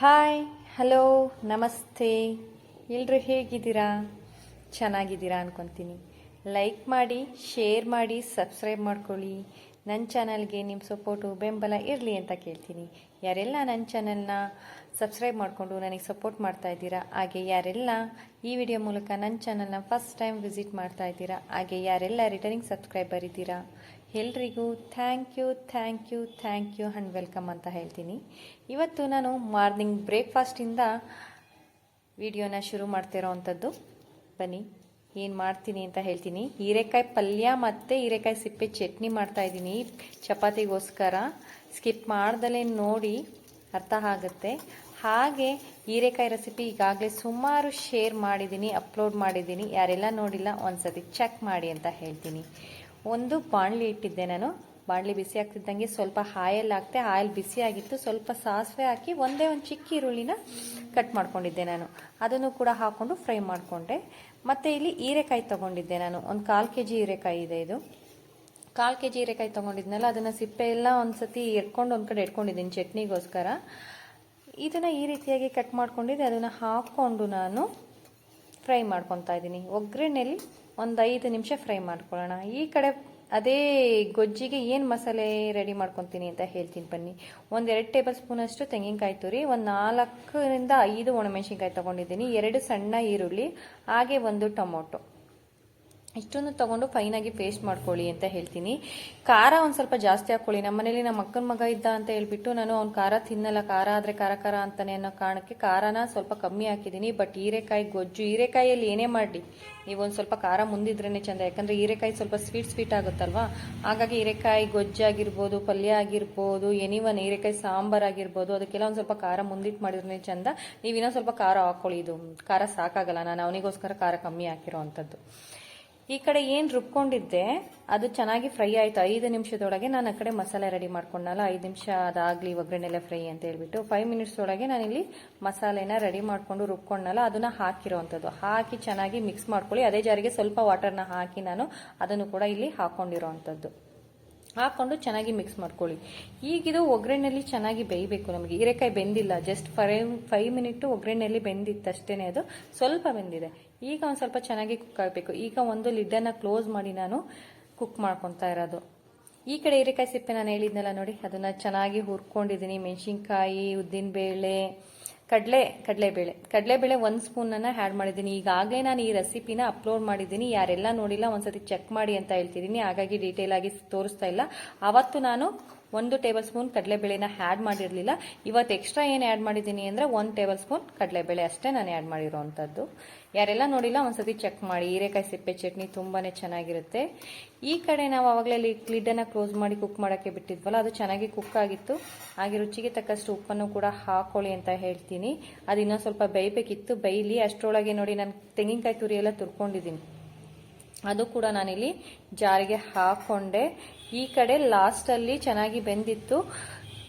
Hi, hello, ನಮಸ್ತೆ. ಎಲ್ಲರೂ ಹೇಗಿದ್ದೀರಾ? ಚೆನ್ನಾಗಿದ್ದೀರಾ ಅನ್ಕೊತೀನಿ. ಲೈಕ್ ಮಾಡಿ, ಶೇರ್ ಮಾಡಿ, ಸಬ್ಸ್ಕ್ರೈಬ್ ಮಾಡ್ಕೊಳ್ಳಿ. ನನ್ನ ಚಾನಲ್ಗೆ ನಿಮ್ಮ ಸಪೋರ್ಟು ಬೆಂಬಲ ಇರಲಿ ಅಂತ ಕೇಳ್ತೀನಿ. ಯಾರೆಲ್ಲ ನನ್ನ ಚಾನಲ್ನ ಸಬ್ಸ್ಕ್ರೈಬ್ ಮಾಡಿಕೊಂಡು ನನಗೆ ಸಪೋರ್ಟ್ ಮಾಡ್ತಾ ಇದ್ದೀರಾ, ಹಾಗೆ ಯಾರೆಲ್ಲ ಈ ವಿಡಿಯೋ ಮೂಲಕ ನನ್ನ ಚಾನಲ್ನ ಫಸ್ಟ್ ಟೈಮ್ ವಿಸಿಟ್ ಮಾಡ್ತಾ ಇದ್ದೀರಾ, ಹಾಗೆ ಯಾರೆಲ್ಲ ರಿಟರ್ನಿಂಗ್ ಸಬ್ಸ್ಕ್ರೈಬರ್ ಇದ್ದೀರಾ, ಎಲ್ರಿಗೂ ಥ್ಯಾಂಕ್ ಯು ಆ್ಯಂಡ್ ವೆಲ್ಕಮ್ ಅಂತ ಹೇಳ್ತೀನಿ. ಇವತ್ತು ನಾನು ಮಾರ್ನಿಂಗ್ ಬ್ರೇಕ್ಫಾಸ್ಟಿಂದ ವಿಡಿಯೋನ ಶುರು ಮಾಡ್ತಿರೋ ಅಂಥದ್ದು. ಬನ್ನಿ ಏನು ಮಾಡ್ತೀನಿ ಅಂತ ಹೇಳ್ತೀನಿ. ಹೀರೆಕಾಯಿ ಪಲ್ಯ ಮತ್ತು ಹೀರೆಕಾಯಿ ಸಿಪ್ಪೆ ಚಟ್ನಿ ಮಾಡ್ತಾಯಿದ್ದೀನಿ ಚಪಾತಿಗೋಸ್ಕರ. ಸ್ಕಿಪ್ ಮಾಡ್ದಲೇ ನೋಡಿ, ಅರ್ಥ ಆಗುತ್ತೆ. ಹಾಗೆ ಹೀರೆಕಾಯಿ ರೆಸಿಪಿ ಈಗಾಗಲೇ ಸುಮಾರು ಶೇರ್ ಮಾಡಿದ್ದೀನಿ, ಅಪ್ಲೋಡ್ ಮಾಡಿದ್ದೀನಿ. ಯಾರೆಲ್ಲ ನೋಡಿಲ್ಲ ಒಂದ್ಸತಿ ಚೆಕ್ ಮಾಡಿ ಅಂತ ಹೇಳ್ತೀನಿ. ಒಂದು ಬಾಣಲಿ ಇಟ್ಟಿದ್ದೆ ನಾನು. ಬಾಣಲಿ ಬಿಸಿ ಆಗ್ತಿದ್ದಂಗೆ ಸ್ವಲ್ಪ ಆಯಿಲ್ ಹಾಕ್ತೆ. ಆಯಿಲ್ ಬಿಸಿ ಆಗಿತ್ತು, ಸ್ವಲ್ಪ ಸಾಸಿವೆ ಹಾಕಿ ಒಂದೇ ಒಂದು ಚಿಕ್ಕ ಈರುಳ್ಳಿನ ಕಟ್ ಮಾಡ್ಕೊಂಡಿದ್ದೆ ನಾನು. ಅದನ್ನು ಕೂಡ ಹಾಕ್ಕೊಂಡು ಫ್ರೈ ಮಾಡಿಕೊಂಡೆ. ಮತ್ತು ಇಲ್ಲಿ ಹೀರೆಕಾಯಿ ತೊಗೊಂಡಿದ್ದೆ ನಾನು. ಒಂದು 1/4 kg ಹೀರೆಕಾಯಿ ಇದೆ. ಇದು 1/4 kg ಹೀರೆಕಾಯಿ ತೊಗೊಂಡಿದ್ನಲ್ಲ, ಅದನ್ನು ಸಿಪ್ಪೆ ಎಲ್ಲ ಒಂದು ಸತಿ ಎಡ್ಕೊಂಡು ಒಂದು ಕಡೆ ಇಟ್ಕೊಂಡಿದ್ದೀನಿ ಚಟ್ನಿಗೋಸ್ಕರ. ಇದನ್ನು ಈ ರೀತಿಯಾಗಿ ಕಟ್ ಮಾಡ್ಕೊಂಡಿದ್ದೆ. ಅದನ್ನು ಹಾಕ್ಕೊಂಡು ನಾನು ಫ್ರೈ ಮಾಡ್ಕೊತಾ ಇದ್ದೀನಿ. ಒಗ್ಗರಣೆಯಲ್ಲಿ ಒಂದು 5 ನಿಮಿಷ ಫ್ರೈ ಮಾಡ್ಕೊಳ್ಳೋಣ. ಈ ಕಡೆ ಅದೇ ಗೊಜ್ಜಿಗೆ ಏನು ಮಸಾಲೆ ರೆಡಿ ಮಾಡ್ಕೊತೀನಿ ಅಂತ ಹೇಳ್ತೀನಿ ಬನ್ನಿ. ಒಂದು 2 ಟೇಬಲ್ ಸ್ಪೂನಷ್ಟು ತೆಂಗಿನಕಾಯಿ ತುರಿ, ಒಂದು 4ರಿಂದ 5 ಒಣಮೆಣಸಿನ್ಕಾಯಿ ತೊಗೊಂಡಿದ್ದೀನಿ, 2 ಸಣ್ಣ ಈರುಳ್ಳಿ, ಹಾಗೆ 1 ಟೊಮೊಟೊ. ಇಷ್ಟೊಂದು ತೊಗೊಂಡು ಫೈನಾಗಿ ಪೇಸ್ಟ್ ಮಾಡ್ಕೊಳ್ಳಿ ಅಂತ ಹೇಳ್ತೀನಿ. ಖಾರ ಒಂದು ಸ್ವಲ್ಪ ಜಾಸ್ತಿ ಹಾಕ್ಕೊಳ್ಳಿ. ನಮ್ಮ ಮನೇಲಿ ನಮ್ಮ ಅಕ್ಕನ ಮಗ ಇದ್ದ ಅಂತ ಹೇಳ್ಬಿಟ್ಟು ನಾನು ಅವ್ನು ಖಾರ ತಿನ್ನಲ್ಲ, ಖಾರ ಆದರೆ ಖಾರ ಅಂತಾನೆ ಅನ್ನೋ ಕಾರಣಕ್ಕೆ ಖಾರನ ಸ್ವಲ್ಪ ಕಮ್ಮಿ ಹಾಕಿದ್ದೀನಿ. ಬಟ್ ಹೀರೆಕಾಯಿ ಗೊಜ್ಜು, ಹೀರೆಕಾಯಲ್ಲಿ ಏನೇ ಮಾಡಿ ನೀವು ಒಂದು ಸ್ವಲ್ಪ ಖಾರ ಮುಂದಿದ್ರೇ ಚೆಂದ. ಯಾಕಂದರೆ ಹೀರೆಕಾಯಿ ಸ್ವಲ್ಪ ಸ್ವೀಟ್ ಆಗುತ್ತಲ್ವಾ, ಹಾಗಾಗಿ ಹೀರೆಕಾಯಿ ಗೊಜ್ಜಾಗಿರ್ಬೋದು, ಪಲ್ಯ ಆಗಿರ್ಬೋದು, ಎನಿವನ್ ಹೀರೆಕಾಯಿ ಸಾಂಬಾರ್ ಆಗಿರ್ಬೋದು, ಅದಕ್ಕೆಲ್ಲ ಒಂದು ಸ್ವಲ್ಪ ಖಾರ ಮುಂದಿಟ್ಟು ಮಾಡಿದ್ರೆ ಚೆಂದ. ನೀವು ಇನ್ನೊಂದು ಸ್ವಲ್ಪ ಖಾರ ಹಾಕ್ಕೊಳ್ಳಿ. ಇದು ಖಾರ ಸಾಕಾಗಲ್ಲ, ನಾನು ಅವನಿಗೋಸ್ಕರ ಖಾರ ಕಮ್ಮಿ ಹಾಕಿರೋ ಅಂಥದ್ದು. ಈ ಕಡೆ ಏನು ರುಬ್ಕೊಂಡಿದ್ದೆ ಅದು ಚೆನ್ನಾಗಿ ಫ್ರೈ ಆಯಿತು. 5 ನಿಮಿಷದೊಳಗೆ ನಾನು ಆ ಕಡೆ ಮಸಾಲೆ ರೆಡಿ ಮಾಡ್ಕೊಂಡಲ್ಲ. 5 ನಿಮಿಷ ಅದಾಗಲಿ ಒಗ್ಗರಣೆಲ್ಲ ಫ್ರೈ ಅಂತ ಹೇಳ್ಬಿಟ್ಟು 5 ಮಿನಿಟ್ಸ್ ಒಳಗೆ ನಾನಿಲ್ಲಿ ಮಸಾಲೆನ ರೆಡಿ ಮಾಡಿಕೊಂಡು ರುಬ್ಕೊಂಡಲ್ಲ, ಅದನ್ನು ಹಾಕಿರೋ ಅಂಥದ್ದು. ಹಾಕಿ ಚೆನ್ನಾಗಿ ಮಿಕ್ಸ್ ಮಾಡ್ಕೊಳ್ಳಿ. ಅದೇ ಜಾರಿಗೆ ಸ್ವಲ್ಪ ವಾಟರ್ನ ಹಾಕಿ ನಾನು ಅದನ್ನು ಕೂಡ ಇಲ್ಲಿ ಹಾಕ್ಕೊಂಡಿರೋ ಅಂಥದ್ದು. ಹಾಕ್ಕೊಂಡು ಚೆನ್ನಾಗಿ ಮಿಕ್ಸ್ ಮಾಡ್ಕೊಳ್ಳಿ. ಈಗಿದು ಒಗ್ಗರಣೆಯಲ್ಲಿ ಚೆನ್ನಾಗಿ ಬೇಯಬೇಕು. ನಮಗೆ ಹೀರೆಕಾಯಿ ಬೆಂದಿಲ್ಲ, ಜಸ್ಟ್ 5 ಮಿನಿಟ್ ಒಗ್ಗರಣೆಯಲ್ಲಿ ಬೆಂದಿತ್ತು ಅಷ್ಟೇ. ಅದು ಸ್ವಲ್ಪ ಬೆಂದಿದೆ. ಈಗ ಒಂದು ಸ್ವಲ್ಪ ಚೆನ್ನಾಗಿ ಕುಕ್ ಆಗಬೇಕು. ಈಗ ಒಂದು ಲಿಡ್ಡನ್ನು ಕ್ಲೋಸ್ ಮಾಡಿ ನಾನು ಕುಕ್ ಮಾಡ್ಕೊತಾ ಇರೋದು. ಈ ಕಡೆ ಹೀರೆಕಾಯಿ ಸಿಪ್ಪೆ ನಾನು ಹೇಳಿದ್ನಲ್ಲ ನೋಡಿ, ಅದನ್ನು ಚೆನ್ನಾಗಿ ಹುರ್ಕೊಂಡಿದ್ದೀನಿ. ಮೆಣಸಿನ್ಕಾಯಿ, ಉದ್ದಿನಬೇಳೆ, ಕಡಲೆಬೇಳೆ 1 ಸ್ಪೂನನ್ನು ಆ್ಯಡ್ ಮಾಡಿದ್ದೀನಿ. ಈಗಾಗಲೇ ನಾನು ಈ ರೆಸಿಪಿನ ಅಪ್ಲೋಡ್ ಮಾಡಿದ್ದೀನಿ. ಯಾರೆಲ್ಲ ನೋಡಿಲ್ಲ ಒಂದ್ಸತಿ ಚೆಕ್ ಮಾಡಿ ಅಂತ ಹೇಳ್ತಿದ್ದೀನಿ. ಹಾಗಾಗಿ ಡೀಟೇಲ್ ಆಗಿ ತೋರಿಸ್ತಾ ಇಲ್ಲ. ಅವತ್ತು ನಾನು 1 ಟೇಬಲ್ ಸ್ಪೂನ್ ಕಡಲೆಬೇಳೆನ ಆ್ಯಡ್ ಮಾಡಿರಲಿಲ್ಲ. ಇವತ್ತು ಎಕ್ಸ್ಟ್ರಾ ಏನು ಆ್ಯಡ್ ಮಾಡಿದ್ದೀನಿ ಅಂದರೆ 1 ಟೇಬಲ್ ಸ್ಪೂನ್ ಕಡಲೆಬೇಳೆ ಅಷ್ಟೇ ನಾನು ಆ್ಯಡ್ ಮಾಡಿರೋ ಅಂಥದ್ದು. ಯಾರೆಲ್ಲ ನೋಡಿಲ್ಲ ಒಂದ್ಸತಿ ಚೆಕ್ ಮಾಡಿ. ಹೀರೆಕಾಯಿ ಸಿಪ್ಪೆ ಚಟ್ನಿ ತುಂಬಾ ಚೆನ್ನಾಗಿರುತ್ತೆ. ಈ ಕಡೆ ನಾವು ಆವಾಗಲೇ ಲಿಡ್ಡನ್ನು ಕ್ಲೋಸ್ ಮಾಡಿ ಕುಕ್ ಮಾಡೋಕ್ಕೆ ಬಿಟ್ಟಿದ್ವಲ್ಲ, ಅದು ಚೆನ್ನಾಗಿ ಕುಕ್ ಆಗಿತ್ತು. ಹಾಗೆ ರುಚಿಗೆ ತಕ್ಕಷ್ಟು ಉಪ್ಪನ್ನು ಕೂಡ ಹಾಕೊಳ್ಳಿ ಅಂತ ಹೇಳ್ತೀನಿ. ಅದು ಇನ್ನೊಂದು ಸ್ವಲ್ಪ ಬೇಯಬೇಕಿತ್ತು, ಬೇಯಲಿ. ಅಷ್ಟರೊಳಗೆ ನೋಡಿ ನಾನು ತೆಂಗಿನಕಾಯಿ ತುರಿ ಎಲ್ಲ ತುರ್ಕೊಂಡಿದ್ದೀನಿ, ಅದು ಕೂಡ ನಾನಿಲ್ಲಿ ಜಾರಿಗೆ ಹಾಕ್ಕೊಂಡೆ. ಈ ಕಡೆ ಲಾಸ್ಟಲ್ಲಿ ಚೆನ್ನಾಗಿ ಬೆಂದಿತ್ತು.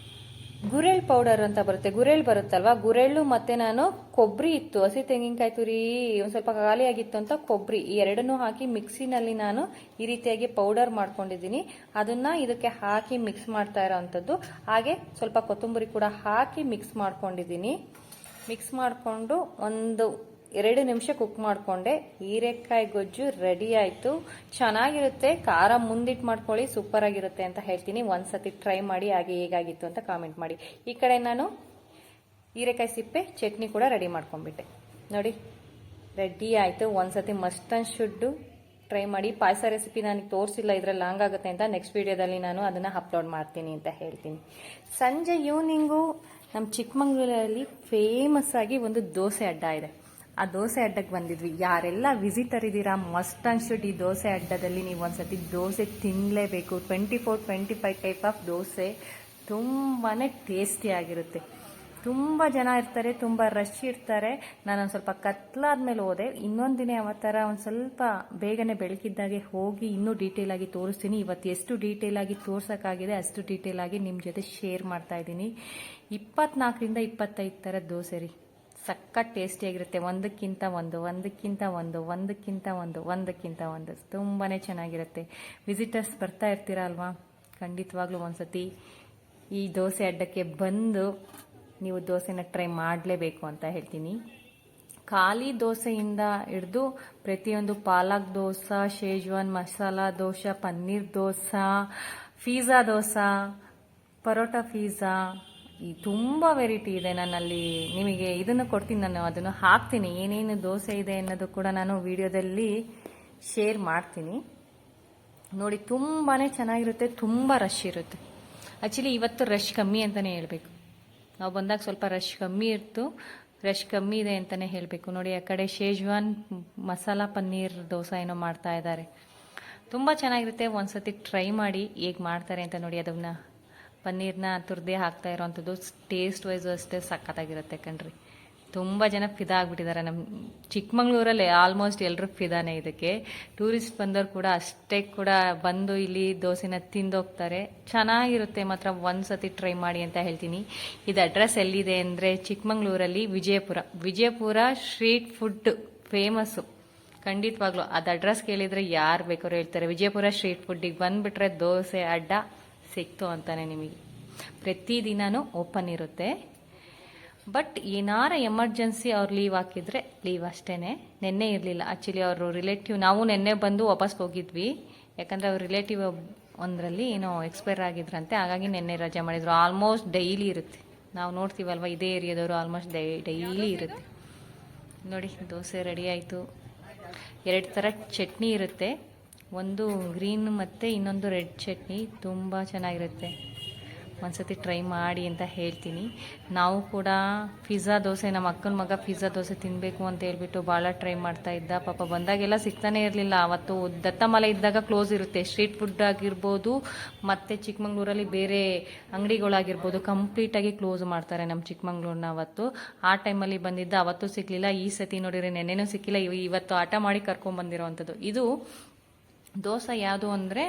ಗುರೆಳ್ ಪೌಡರ್ ಅಂತ ಬರುತ್ತೆ, ಗುರೆಳ್ ಬರುತ್ತಲ್ವಾ, ಗುರೆಳ್ಳು ಮತ್ತು ನಾನು ಕೊಬ್ಬರಿ ಇತ್ತು, ಹಸಿ ತೆಂಗಿನಕಾಯಿ ತುರಿ ಒಂದು ಸ್ವಲ್ಪ ಖಾಲಿಯಾಗಿತ್ತು ಅಂತ ಕೊಬ್ಬರಿ, ಈ ಎರಡನ್ನೂ ಹಾಕಿ ಮಿಕ್ಸಿನಲ್ಲಿ ನಾನು ಈ ರೀತಿಯಾಗಿ ಪೌಡರ್ ಮಾಡ್ಕೊಂಡಿದ್ದೀನಿ. ಅದನ್ನು ಇದಕ್ಕೆ ಹಾಕಿ ಮಿಕ್ಸ್ ಮಾಡ್ತಾ ಇರೋ ಅಂಥದ್ದು. ಹಾಗೆ ಸ್ವಲ್ಪ ಕೊತ್ತಂಬರಿ ಕೂಡ ಹಾಕಿ ಮಿಕ್ಸ್ ಮಾಡ್ಕೊಂಡಿದ್ದೀನಿ. ಮಿಕ್ಸ್ ಮಾಡಿಕೊಂಡು ಒಂದು 2 ನಿಮಿಷ ಕುಕ್ ಮಾಡಿಕೊಂಡೆ. ಹೀರೆಕಾಯಿ ಗೊಜ್ಜು ರೆಡಿ ಆಯಿತು. ಚೆನ್ನಾಗಿರುತ್ತೆ. ಖಾರ ಮುಂದಿಟ್ಟು ಮಾಡ್ಕೊಳ್ಳಿ, ಸೂಪರ್ ಆಗಿರುತ್ತೆ ಅಂತ ಹೇಳ್ತೀನಿ. ಒಂದ್ಸತಿ ಟ್ರೈ ಮಾಡಿ, ಹಾಗೆ ಹೇಗಾಗಿತ್ತು ಅಂತ ಕಾಮೆಂಟ್ ಮಾಡಿ. ಈ ಕಡೆ ನಾನು ಹೀರೆಕಾಯಿ ಸಿಪ್ಪೆ ಚಟ್ನಿ ಕೂಡ ರೆಡಿ ಮಾಡ್ಕೊಂಡ್ಬಿಟ್ಟೆ ನೋಡಿ, ರೆಡಿ ಆಯಿತು. ಒಂದ್ಸತಿ ಮಸ್ಟ್ ಆ್ಯಂಡ್ ಶುಡ್ ಟ್ರೈ ಮಾಡಿ. ಪಾಯಸ ರೆಸಿಪಿ ನನಗೆ ತೋರಿಸಿಲ್ಲ, ಇದರಲ್ಲಿ ಲಾಂಗ್ ಆಗುತ್ತೆ ಅಂತ. ನೆಕ್ಸ್ಟ್ ವಿಡಿಯೋದಲ್ಲಿ ನಾನು ಅದನ್ನು ಅಪ್ಲೋಡ್ ಮಾಡ್ತೀನಿ ಅಂತ ಹೇಳ್ತೀನಿ. ಸಂಜೆ ಈವ್ನಿಂಗು ನಮ್ಮ ಚಿಕ್ಕಮಂಗ್ಳೂರಲ್ಲಿ ಫೇಮಸ್ ಆಗಿ ಒಂದು ದೋಸೆ ಅಡ್ಡ ಇದೆ. ಆ ದೋಸೆ ಅಡ್ಡಕ್ಕೆ ಬಂದಿದ್ವಿ. ಯಾರೆಲ್ಲ ವಿಸಿಟರ್ ಇದ್ದೀರಾ, ಮಸ್ಟ್ ಆ್ಯಂಡ್ ಶುಡ್ ಈ ದೋಸೆ ಅಡ್ಡದಲ್ಲಿ ನೀವು ಒಂದ್ಸತಿ ದೋಸೆ ತಿನ್ನಲೇಬೇಕು. 24-25 ಟೈಪ್ ಆಫ್ ದೋಸೆ ತುಂಬಾ ಟೇಸ್ಟಿಯಾಗಿರುತ್ತೆ. ತುಂಬ ಜನ ಇರ್ತಾರೆ, ತುಂಬ ರಶ್ ಇರ್ತಾರೆ. ನಾನೊಂದು ಸ್ವಲ್ಪ ಕತ್ಲಾದ್ಮೇಲೆ ಹೋದೆ. ಇನ್ನೊಂದು ದಿನ ಯಾವ ಥರ ಒಂದು ಸ್ವಲ್ಪ ಬೇಗನೆ ಬೆಳಕಿದ್ದಾಗೆ ಹೋಗಿ ಇನ್ನೂ ಡೀಟೇಲಾಗಿ ತೋರಿಸ್ತೀನಿ. ಇವತ್ತು ಎಷ್ಟು ಡೀಟೇಲಾಗಿ ತೋರ್ಸೋಕ್ಕಾಗಿದೆ ಅಷ್ಟು ಡೀಟೇಲಾಗಿ ನಿಮ್ಮ ಜೊತೆ ಶೇರ್ ಮಾಡ್ತಾ ಇದ್ದೀನಿ. 24ರಿಂದ 25 ಥರದ ದೋಸೆ ರೀ, ಸಖತ್ ಟೇಸ್ಟಿಯಾಗಿರುತ್ತೆ. ಒಂದಕ್ಕಿಂತ ಒಂದು ತುಂಬಾ ಚೆನ್ನಾಗಿರುತ್ತೆ. ವಿಸಿಟರ್ಸ್ ಬರ್ತಾ ಇರ್ತೀರಾ ಅಲ್ವಾ, ಖಂಡಿತವಾಗ್ಲೂ ಒಂದ್ಸತಿ ಈ ದೋಸೆ ಅಡ್ಡಕ್ಕೆ ಬಂದು ನೀವು ದೋಸೆನ ಟ್ರೈ ಮಾಡಲೇಬೇಕು ಅಂತ ಹೇಳ್ತೀನಿ. ಖಾಲಿ ದೋಸೆಯಿಂದ ಹಿಡಿದು ಪ್ರತಿಯೊಂದು palak dosa, schezwan masala dosa, paneer dosa, pizza dosa, paratha pizza, ಈ ತುಂಬ ವೆರೈಟಿ ಇದೆ. ನನ್ನಲ್ಲಿ ನಿಮಗೆ ಇದನ್ನು ಕೊಡ್ತೀನಿ, ನಾನು ಅದನ್ನು ಹಾಕ್ತೀನಿ. ಏನೇನು ದೋಸೆ ಇದೆ ಅನ್ನೋದು ಕೂಡ ನಾನು ವಿಡಿಯೋದಲ್ಲಿ ಶೇರ್ ಮಾಡ್ತೀನಿ. ನೋಡಿ, ತುಂಬಾ ಚೆನ್ನಾಗಿರುತ್ತೆ, ತುಂಬ ರಶ್ ಇರುತ್ತೆ. ಆ್ಯಕ್ಚುಲಿ ಇವತ್ತು ರಶ್ ಕಮ್ಮಿ ಅಂತಲೇ ಹೇಳಬೇಕು. ನಾವು ಬಂದಾಗ ಸ್ವಲ್ಪ ರಶ್ ಕಮ್ಮಿ ಇತ್ತು, ರಶ್ ಕಮ್ಮಿ ಇದೆ ಅಂತಲೇ ಹೇಳಬೇಕು. ನೋಡಿ, ಆ ಕಡೆ ಶೇಜ್ವಾನ್ ಮಸಾಲಾ ಪನ್ನೀರ್ ದೋಸೆ ಏನೋ ಮಾಡ್ತಾ ಇದ್ದಾರೆ. ತುಂಬ ಚೆನ್ನಾಗಿರುತ್ತೆ, ಒಂದ್ಸತಿ ಟ್ರೈ ಮಾಡಿ ಹೇಗೆ ಮಾಡ್ತಾರೆ ಅಂತ. ನೋಡಿ, ಅದನ್ನ ಪನ್ನೀರ್ನ ತುರ್ದೇ ಹಾಕ್ತಾ ಇರೋವಂಥದ್ದು ಟೇಸ್ಟ್ ವೈಸು ಅಷ್ಟೇ ಸಖತ್ತಾಗಿರುತ್ತೆ ಕಣ್ರಿ. ತುಂಬ ಜನ ಫಿದಾ ಆಗಿಬಿಟ್ಟಿದ್ದಾರೆ. ನಮ್ಮ ಚಿಕ್ಕಮಂಗ್ಳೂರಲ್ಲಿ ಆಲ್ಮೋಸ್ಟ್ ಎಲ್ಲರೂ ಫಿದಾನೇ ಇದಕ್ಕೆ. ಟೂರಿಸ್ಟ್ ಬಂದವರು ಕೂಡ ಅಷ್ಟೇ ಕೂಡ ಬಂದು ಇಲ್ಲಿ ದೋಸೆನ ತಿಂದೋಗ್ತಾರೆ. ಚೆನ್ನಾಗಿರುತ್ತೆ ಮಾತ್ರ, ಒಂದ್ಸತಿ ಟ್ರೈ ಮಾಡಿ ಅಂತ ಹೇಳ್ತೀನಿ. ಇದು ಅಡ್ರೆಸ್ ಎಲ್ಲಿದೆ ಅಂದರೆ ಚಿಕ್ಕಮಂಗ್ಳೂರಲ್ಲಿ ವಿಜಯಪುರ ಸ್ಟ್ರೀಟ್ ಫುಡ್ ಫೇಮಸ್ಸು. ಖಂಡಿತವಾಗ್ಲೂ ಅದು ಅಡ್ರೆಸ್ ಕೇಳಿದರೆ ಯಾರು ಬೇಕಾದ್ರೂ ಹೇಳ್ತಾರೆ. ವಿಜಯಪುರ ಸ್ಟ್ರೀಟ್ ಫುಡ್ಡಿಗೆ ಬಂದುಬಿಟ್ರೆ ದೋಸೆ ಅಡ್ಡ ಸಿಕ್ತು ಅಂತಾನೆ ನಿಮಗೆ. ಪ್ರತಿದಿನನೂ ಓಪನ್ ಇರುತ್ತೆ. ಬಟ್ ಏನಾರ ಎಮರ್ಜೆನ್ಸಿ ಅವ್ರು ಲೀವ್ ಹಾಕಿದ್ರೆ ಲೀವ್ ಅಷ್ಟೇ. ನೆನ್ನೆ ಇರಲಿಲ್ಲ ಆ್ಯಕ್ಚುಲಿ, ಅವರು ರಿಲೇಟಿವ್. ನಾವು ನೆನ್ನೆ ಬಂದು ವಾಪಸ್ ಹೋಗಿದ್ವಿ, ಯಾಕಂದರೆ ಅವ್ರ ರಿಲೇಟಿವ್ ಒಂದರಲ್ಲಿ ಏನೋ ಎಕ್ಸ್ಪೈರ್ ಆಗಿದ್ರಂತೆ. ಹಾಗಾಗಿ ನೆನ್ನೆ ರಜೆ ಮಾಡಿದ್ರು. ಆಲ್ಮೋಸ್ಟ್ ಡೈಲಿ ಇರುತ್ತೆ. ನಾವು ನೋಡ್ತೀವಲ್ವ, ಇದೇ ಏರಿಯಾದವರು ಆಲ್ಮೋಸ್ಟ್ ಡೈಲಿ ಇರುತ್ತೆ. ನೋಡಿ, ದೋಸೆ ರೆಡಿ ಆಯಿತು. 2 ಥರ ಚಟ್ನಿ ಇರುತ್ತೆ, ಒಂದು ಗ್ರೀನ್ ಮತ್ತು ಇನ್ನೊಂದು ರೆಡ್ ಚಟ್ನಿ. ತುಂಬ ಚೆನ್ನಾಗಿರುತ್ತೆ, ಒಂದ್ಸತಿ ಟ್ರೈ ಮಾಡಿ ಅಂತ ಹೇಳ್ತೀನಿ. ನಾವು ಕೂಡ ಪಿಜ್ಜಾ ದೋಸೆ, ನಮ್ಮ ಅಕ್ಕನ ಮಗ ಪಿಜ್ಜಾ ದೋಸೆ ತಿನ್ನಬೇಕು ಅಂತ ಹೇಳ್ಬಿಟ್ಟು ಭಾಳ ಟ್ರೈ ಮಾಡ್ತಾ ಇದ್ದ. ಪಾಪ ಬಂದಾಗೆಲ್ಲ ಸಿಗ್ತಾನೆ ಇರಲಿಲ್ಲ. ಅವತ್ತು ದತ್ತಮಲೆ ಇದ್ದಾಗ ಕ್ಲೋಸ್ ಇರುತ್ತೆ. ಸ್ಟ್ರೀಟ್ ಫುಡ್ ಆಗಿರ್ಬೋದು ಮತ್ತು ಚಿಕ್ಕಮಂಗ್ಳೂರಲ್ಲಿ ಬೇರೆ ಅಂಗಡಿಗಳಾಗಿರ್ಬೋದು ಕಂಪ್ಲೀಟಾಗಿ ಕ್ಲೋಸ್ ಮಾಡ್ತಾರೆ ನಮ್ಮ ಚಿಕ್ಕಮಂಗ್ಳೂರನ್ನ. ಅವತ್ತು ಆ ಟೈಮಲ್ಲಿ ಬಂದಿದ್ದ, ಅವತ್ತು ಸಿಗಲಿಲ್ಲ. ಈ ಸತಿ ನೋಡಿದ್ರೆ ನೆನ್ನೆನೂ ಸಿಕ್ಕಿಲ್ಲ, ಇವತ್ತು ಆಟ ಮಾಡಿ ಕರ್ಕೊಂಡ್ಬಂದಿರೋವಂಥದ್ದು. ಇದು ದೋಸೆ ಯಾವುದು ಅಂದರೆ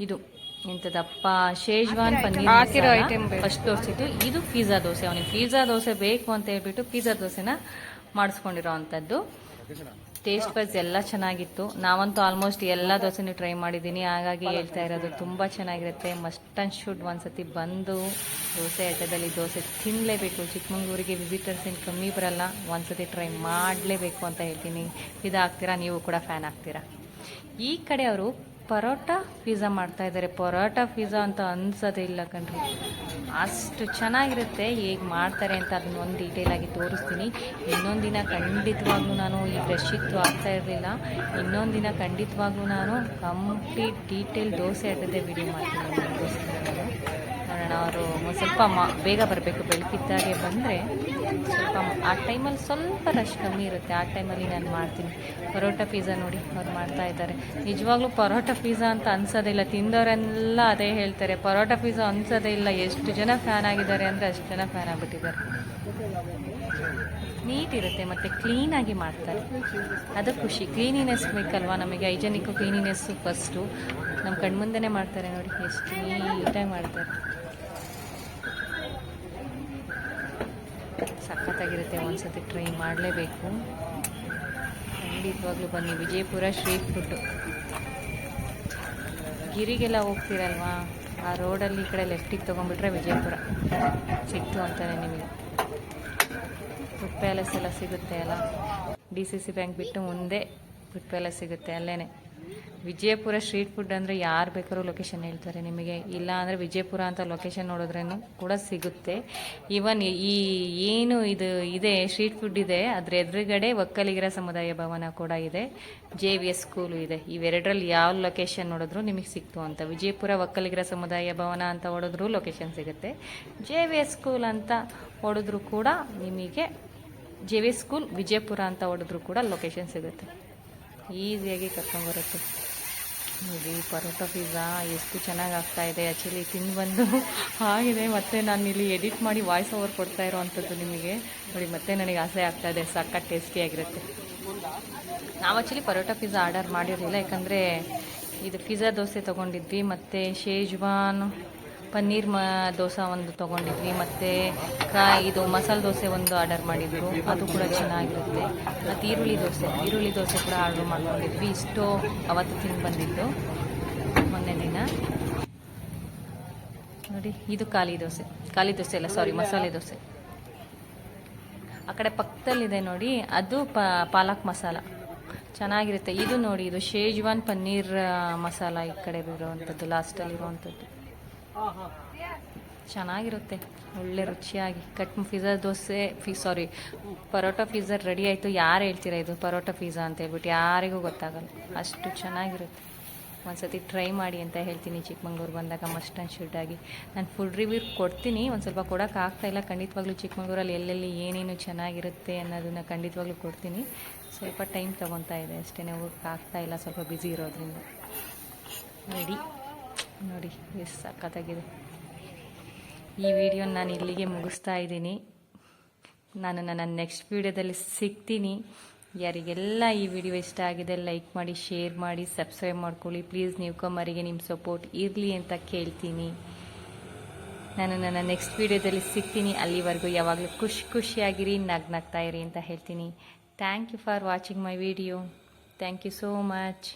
ಇದು ಎಂಥದಪ್ಪ, ಶೇಜ್ವಾನ್ ಪನ್ನೀರ್ ಐಟಮ್ ಫಸ್ಟ್ ತೋರಿಸಿದ್ದು. ಇದು ಪಿಜ್ಜಾ ದೋಸೆ. ಅವನಿಗೆ ಪಿಜ್ಜಾ ದೋಸೆ ಬೇಕು ಅಂತ ಹೇಳ್ಬಿಟ್ಟು ಪಿಜ್ಜಾ ದೋಸೆನ ಮಾಡಿಸ್ಕೊಂಡಿರೋ ಅಂಥದ್ದು. ಟೇಸ್ಟ್ ವೈಸ್ ಎಲ್ಲ ಚೆನ್ನಾಗಿತ್ತು. ನಾವಂತೂ ಆಲ್ಮೋಸ್ಟ್ ಎಲ್ಲ ದೋಸೆನೂ ಟ್ರೈ ಮಾಡಿದ್ದೀನಿ, ಹಾಗಾಗಿ ಹೇಳ್ತಾ ಇರೋದು. ತುಂಬ ಚೆನ್ನಾಗಿರುತ್ತೆ. ಮಸ್ಟ್ ಆ್ಯಂಡ್ ಶುಡ್ ಒಂದ್ಸತಿ ಬಂದು ದೋಸೆ ಅಡ್ಡದಲ್ಲಿ ದೋಸೆ ತಿನ್ನಲೇಬೇಕು. ಚಿಕ್ಕಮಂಗ್ಳೂರಿಗೆ ವಿಸಿಟರ್ಸ್ ಏನು ಕಮ್ಮಿ ಬರಲ್ಲ, ಒಂದ್ಸತಿ ಟ್ರೈ ಮಾಡಲೇಬೇಕು ಅಂತ ಹೇಳ್ತೀನಿ. ಇದಾಗ್ತೀರಾ, ನೀವು ಕೂಡ ಫ್ಯಾನ್ ಆಗ್ತೀರಾ. ಈ ಕಡೆ ಅವರು ಪರೋಟ ಪಿಜ್ಜಾ ಮಾಡ್ತಾ ಇದ್ದಾರೆ. ಪರೋಟ ಪಿಜ್ಜಾ ಅಂತ ಅನ್ಸೋದೇ ಇಲ್ಲ ಕಣ್ರಿ, ಅಷ್ಟು ಚೆನ್ನಾಗಿರುತ್ತೆ. ಹೇಗೆ ಮಾಡ್ತಾರೆ ಅಂತ ಅದನ್ನ ಒಂದು ಡೀಟೇಲಾಗಿ ತೋರಿಸ್ತೀನಿ. ಇನ್ನೊಂದು ದಿನ ಖಂಡಿತವಾಗ್ಲೂ ನಾನು ಈ ರಶ್ ಇತ್ತು, ಆಗ್ತಾ ಇರಲಿಲ್ಲ. ಇನ್ನೊಂದು ದಿನ ಖಂಡಿತವಾಗ್ಲೂ ನಾನು ಕಂಪ್ಲೀಟ್ ಡೀಟೇಲ್ ದೋಸೆ ಅಡ್ಡದೇ ವಿಡಿಯೋ ಮಾಡ್ತೀನಿ. ನೋಡೋಣ, ಅವರು ಸ್ವಲ್ಪ ಬೇಗ ಬರಬೇಕು. ಬೆಳಕಿದ್ದಾಗೆ ಬಂದರೆ ಸ್ವಲ್ಪ ಆ ಟೈಮಲ್ಲಿ ಸ್ವಲ್ಪ ರಶ್ ಕಮ್ಮಿ ಇರುತ್ತೆ. ಆ ಟೈಮಲ್ಲಿ ನಾನು ಮಾಡ್ತೀನಿ. ಪರೋಟ ಪಿಜ್ಜಾ ನೋಡಿ ಅವ್ರು ಮಾಡ್ತಾ ಇದ್ದಾರೆ. ನಿಜವಾಗ್ಲೂ ಪರೋಟ ಪಿಜ್ಜಾ ಅಂತ ಅನ್ಸೋದೇ ಇಲ್ಲ. ತಿಂದವರೆಲ್ಲ ಅದೇ ಹೇಳ್ತಾರೆ, ಪರೋಟ ಪಿಜ್ಜಾ ಅನ್ಸೋದೇ ಇಲ್ಲ. ಎಷ್ಟು ಜನ ಫ್ಯಾನ್ ಆಗಿದ್ದಾರೆ ಅಂದರೆ ಅಷ್ಟು ಜನ ಫ್ಯಾನ್ ಆಗಿಬಿಟ್ಟಿದ್ದಾರೆ. ನೀಟ್ ಇರುತ್ತೆ ಮತ್ತು ಕ್ಲೀನಾಗಿ ಮಾಡ್ತಾರೆ, ಅದು ಖುಷಿ. ಕ್ಲೀನಿನೆಸ್ ಬೇಕಲ್ವಾ ನಮಗೆ, ಹೈಜೆನಿಕ್ಕು ಕ್ಲೀನಿನೆಸ್ಸು ಫಸ್ಟು. ನಮ್ಮ ಕಣ್ಮುಂದೆನೇ ಮಾಡ್ತಾರೆ ನೋಡಿ, ಎಷ್ಟು ನೀಟಾಗಿ ಮಾಡ್ತಾರೆ. ಸಖತ್ತಾಗಿರುತ್ತೆ, ಒಂದ್ಸತಿ ಟ್ರೈ ಮಾಡಲೇಬೇಕು. ಖಂಡಿತವಾಗ್ಲೂ ಬನ್ನಿ. Vijayapura street food. ಗಿರಿಗೆಲ್ಲ ಹೋಗ್ತೀರಲ್ವಾ, ಆ ರೋಡಲ್ಲಿ ಈ ಕಡೆ ಲೆಫ್ಟಿಗೆ ತೊಗೊಂಡ್ಬಿಟ್ರೆ ವಿಜಯಪುರ ಸಿಕ್ತು ಅಂತಾನೆ ನಿಮಗೆ. ಫುಡ್ ಪ್ಯಾಲೇಸ್ ಎಲ್ಲ ಸಿಗುತ್ತೆ ಅಲ್ಲ, DCC ಬ್ಯಾಂಕ್ ಬಿಟ್ಟು ಮುಂದೆ ಫುಡ್ ಪ್ಯಾಲೇಸ್ ಸಿಗುತ್ತೆ, ಅಲ್ಲೇ. ವಿಜಯಪುರ ಸ್ಟ್ರೀಟ್ ಫುಡ್ ಅಂದರೆ ಯಾರು ಬೇಕಾದ್ರೂ ಲೊಕೇಶನ್ ಹೇಳ್ತಾರೆ ನಿಮಗೆ. ಇಲ್ಲ ಅಂದರೆ ವಿಜಯಪುರ ಅಂತ ಲೊಕೇಶನ್ ನೋಡಿದ್ರೂ ಕೂಡ ಸಿಗುತ್ತೆ. ಈವನ್ ಈ ಏನು ಇದು ಇದೆ ಸ್ಟ್ರೀಟ್ ಫುಡ್ ಇದೆ, ಅದ್ರ ಎದುರುಗಡೆ ಒಕ್ಕಲಿಗರ ಸಮುದಾಯ ಭವನ ಕೂಡ ಇದೆ, JVS ಸ್ಕೂಲು ಇದೆ. ಇವೆರಡರಲ್ಲಿ ಯಾವ ಲೊಕೇಶನ್ ನೋಡಿದ್ರು ನಿಮಗೆ ಸಿಕ್ತು ಅಂತ. ವಿಜಯಪುರ ಒಕ್ಕಲಿಗರ ಸಮುದಾಯ ಭವನ ಅಂತ ಹೊಡೆದ್ರೂ ಲೊಕೇಶನ್ ಸಿಗುತ್ತೆ. JVS ಸ್ಕೂಲ್ ಅಂತ ಹೊಡೆದ್ರೂ ಕೂಡ ನಿಮಗೆ, JVS ಸ್ಕೂಲ್ ವಿಜಯಪುರ ಅಂತ ಹೊಡೆದ್ರೂ ಕೂಡ ಲೊಕೇಶನ್ ಸಿಗುತ್ತೆ. ಈಸಿಯಾಗಿ ಕರ್ಕೊಂಡ್ಬರುತ್ತೆ. ನೋಡಿ, ಪರೋಟ ಪಿಜ್ಜಾ ಎಷ್ಟು ಚೆನ್ನಾಗಿ ಆಗ್ತಾಯಿದೆ. ಆ್ಯಕ್ಚುಲಿ ತಿಂದು ಬಂದು ಆಗಿದೆ. ಮತ್ತು ನಾನು ಇಲ್ಲಿ ಎಡಿಟ್ ಮಾಡಿ ವಾಯ್ಸ್ ಓವರ್ ಕೊಡ್ತಾ ಇರೋ ಅಂಥದ್ದು ನಿಮಗೆ. ನೋಡಿ, ಮತ್ತೆ ನನಗೆ ಆಸೆ ಆಗ್ತಾಯಿದೆ. ಸಖತ್ ಟೇಸ್ಟಿಯಾಗಿರುತ್ತೆ. ನಾವು ಆ್ಯಕ್ಚುಲಿ ಪರೋಟ ಪಿಜ್ಜಾ ಆರ್ಡರ್ ಮಾಡಿರಲಿಲ್ಲ, ಯಾಕಂದರೆ ಇದು ಪಿಜ್ಜಾ ದೋಸೆ ತೊಗೊಂಡಿದ್ವಿ, ಮತ್ತು ಶೇಜ್ವಾನ್ ಪನ್ನೀರ್ ದೋಸೆ ಒಂದು ತೊಗೊಂಡಿದ್ವಿ, ಮತ್ತು ಇದು ಮಸಾಲೆ ದೋಸೆ ಒಂದು ಆರ್ಡರ್ ಮಾಡಿದ್ರು, ಅದು ಕೂಡ ಚೆನ್ನಾಗಿರುತ್ತೆ. ಮತ್ತು ಈರುಳ್ಳಿ ದೋಸೆ ಕೂಡ ಆರ್ಡರ್ ಮಾಡ್ಕೊಂಡಿದ್ವಿ. ಇಷ್ಟು ಅವತ್ತು ತಿಂದು ಬಂದಿದ್ದು ಮೊನ್ನೆ ದಿನ. ನೋಡಿ, ಇದು ಖಾಲಿ ದೋಸೆ ಅಲ್ಲ, ಸಾರಿ, ಮಸಾಲೆ ದೋಸೆ. ಆ ಕಡೆ ಪಕ್ಕದಲ್ಲಿದೆ ನೋಡಿ, ಅದು ಪಾಲಕ್ ಮಸಾಲ ಚೆನ್ನಾಗಿರುತ್ತೆ. ಇದು ನೋಡಿ, ಇದು ಶೇಜ್ವಾನ್ ಪನ್ನೀರ್ ಮಸಾಲ ಈ ಕಡೆ ಇರುವಂಥದ್ದು, ಲಾಸ್ಟಲ್ಲಿರುವಂಥದ್ದು ಚೆನ್ನಾಗಿರುತ್ತೆ, ಒಳ್ಳೆ ರುಚಿಯಾಗಿ. Pizza dosa paratha pizza ready ಆಯಿತು. ಯಾರು ಹೇಳ್ತೀರಾ ಇದು ಪರೋಟ ಪಿಜ್ಜಾ ಅಂತ ಹೇಳ್ಬಿಟ್ಟು? ಯಾರಿಗೂ ಗೊತ್ತಾಗಲ್ಲ, ಅಷ್ಟು ಚೆನ್ನಾಗಿರುತ್ತೆ. ಒಂದ್ಸತಿ ಟ್ರೈ ಮಾಡಿ ಅಂತ ಹೇಳ್ತೀನಿ. ಚಿಕ್ಕಮಂಗ್ಳೂರು ಬಂದಾಗ ಮಸ್ಟ್ ಆ್ಯಂಡ್ ಶುಡ್ ಆಗಿ ನಾನು ಫುಡ್ ರಿವ್ಯೂ ಕೊಡ್ತೀನಿ. ಒಂದು ಸ್ವಲ್ಪ ಕೊಡೋಕ್ಕಾಗ್ತಾಯಿಲ್ಲ, ಖಂಡಿತವಾಗ್ಲೂ ಚಿಕ್ಕಮಂಗ್ಳೂರಲ್ಲಿ ಎಲ್ಲೆಲ್ಲಿ ಏನೇನು ಚೆನ್ನಾಗಿರುತ್ತೆ ಅನ್ನೋದನ್ನು ಖಂಡಿತವಾಗ್ಲೂ ಕೊಡ್ತೀನಿ. ಸ್ವಲ್ಪ ಟೈಮ್ ತೊಗೊತಾ ಇದೆ ಅಷ್ಟೇ, ಹೋಗೋಕ್ಕಾಗ್ತಾಯಿಲ್ಲ, ಸ್ವಲ್ಪ ಬ್ಯುಸಿ ಇರೋದ್ರಿಂದ. ರೆಡಿ ನೋಡಿ, ಎಷ್ಟು ಸಖತ್ತಾಗಿದೆ. ಈ ವಿಡಿಯೋನ ನಾನು ಇಲ್ಲಿಗೆ ಮುಗಿಸ್ತಾ ಇದ್ದೀನಿ. ನಾನು ನನ್ನ ನೆಕ್ಸ್ಟ್ ವಿಡಿಯೋದಲ್ಲಿ ಸಿಗ್ತೀನಿ. ಯಾರಿಗೆಲ್ಲ ಈ ವಿಡಿಯೋ ಇಷ್ಟ ಆಗಿದೆ ಲೈಕ್ ಮಾಡಿ, ಶೇರ್ ಮಾಡಿ, ಸಬ್ಸ್ಕ್ರೈಬ್ ಮಾಡ್ಕೊಳ್ಳಿ ಪ್ಲೀಸ್. ನ್ಯೂಕಮರಿಗೆ ನಿಮ್ಮ ಸಪೋರ್ಟ್ ಇರಲಿ ಅಂತ ಕೇಳ್ತೀನಿ. ನಾನು ನನ್ನ ನೆಕ್ಸ್ಟ್ ವಿಡಿಯೋದಲ್ಲಿ ಸಿಗ್ತೀನಿ. ಅಲ್ಲಿವರೆಗೂ ಯಾವಾಗಲೂ ಖುಷಿಯಾಗಿರಿ, ನಗ್ತಾ ಇರಿ ಅಂತ ಹೇಳ್ತೀನಿ. Thank you for watching my video. Thank you so much.